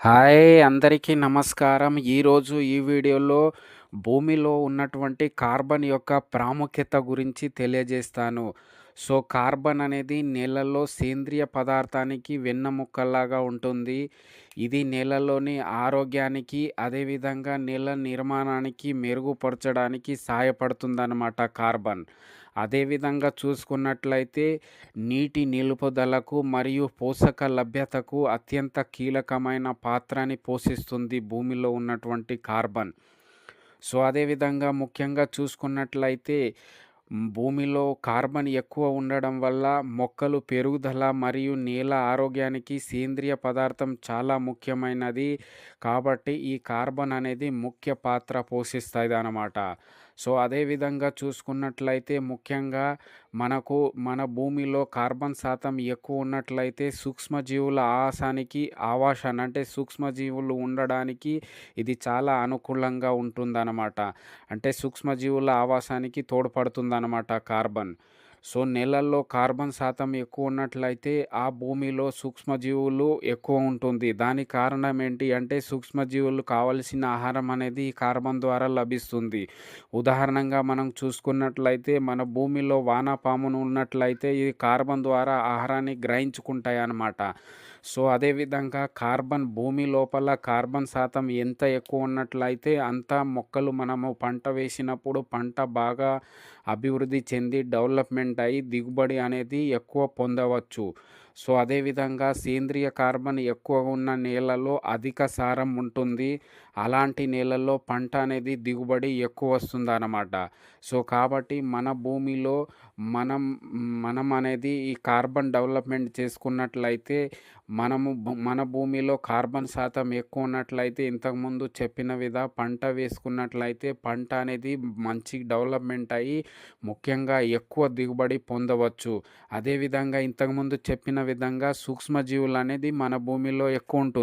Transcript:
Hi అందరికీ నమస్కారం. ఈరోజు ఈ వీడియోలో భూమిలో ఉన్నటువంటి కార్బన్ యొక్క ప్రాముఖ్యత గురించి తెలియజేస్తాను. కార్బన్ అనేది నేలల్లో సేంద్రియ పదార్థానికి వెన్నెముకలాగా ఉంటుంది. ఇది నేలలోని ఆరోగ్యానికి, అదేవిధంగా నేల నిర్మాణానికి మెరుగుపరచడానికి సహాయపడుతుందన్నమాట కార్బన్. అదేవిధంగా చూసుకున్నట్లయితే నీటి నిలుపుదలకు మరియు పోషక లభ్యతకు అత్యంత కీలకమైన పాత్రని పోషిస్తుంది భూమిలో ఉన్నటువంటి కార్బన్. అదేవిధంగా ముఖ్యంగా చూసుకున్నట్లయితే భూమిలో కార్బన్ ఎక్కువ ఉండడం వల్ల మొక్కలు పెరుగుదల మరియు నేల ఆరోగ్యానికి సేంద్రియ పదార్థం చాలా ముఖ్యమైనది. కాబట్టి ఈ కార్బన్ అనేది ముఖ్య పాత్ర పోషిస్తదనమాట. అదేవిధంగా చూసుకున్నట్లయితే ముఖ్యంగా మన భూమిలో కార్బన్ శాతం ఎక్కువ ఉన్నట్లయితే సూక్ష్మజీవుల ఆవాసాన్ని అంటే సూక్ష్మజీవులు ఉండడానికి ఇది చాలా అనుకూలంగా ఉంటుందన్నమాట. అంటే సూక్ష్మజీవుల ఆవాసానికి తోడ్పడుతుందన్నమాట కార్బన్. నేలల్లో కార్బన్ శాతం ఎక్కువ ఉన్నట్లయితే ఆ భూమిలో సూక్ష్మజీవులు ఎక్కువ ఉంటుంది. దానికి కారణం ఏంటి అంటే సూక్ష్మజీవులు కావలసిన ఆహారం అనేది ఈ కార్బన్ ద్వారా లభిస్తుంది. ఉదాహరణంగా మనం చూసుకున్నట్లయితే మన భూమిలో వానపాములు ఉన్నట్లయితే ఇది కార్బన్ ద్వారా ఆహారాన్ని గ్రహించుకుంటాయన్నమాట. అదేవిధంగా భూమి లోపల కార్బన్ శాతం ఎంత ఎక్కువ ఉన్నట్లయితే అంత మొక్కలు మనము పంట వేసినప్పుడు పంట బాగా అభివృద్ధి చెంది డెవలప్మెంట్ అయ్యి దిగుబడి అనేది ఎక్కువ పొందవచ్చు. అదేవిధంగా సేంద్రియ కార్బన్ ఎక్కువ ఉన్న నేలలో అధిక సారం ఉంటుంది. అలాంటి నేలల్లో పంట అనేది దిగుబడి ఎక్కువ వస్తుందన్నమాట. కాబట్టి మన భూమిలో మనం మనం అనేది ఈ కార్బన్ డెవలప్మెంట్ చేసుకున్నట్లయితే మన భూమిలో కార్బన్ శాతం ఎక్కువ ఉన్నట్లయితే ఇంతకుముందు చెప్పిన పంట వేసుకున్నట్లయితే పంట అనేది మంచి డెవలప్మెంట్ అయ్యి ముఖ్యంగా ఎక్కువ దిగుబడి పొందవచ్చు. అదేవిధంగా ఇంతకుముందు చెప్పిన విధంగా సూక్ష్మజీవులు అనేది మన భూమిలో ఎక్కువ ఉంటుంది.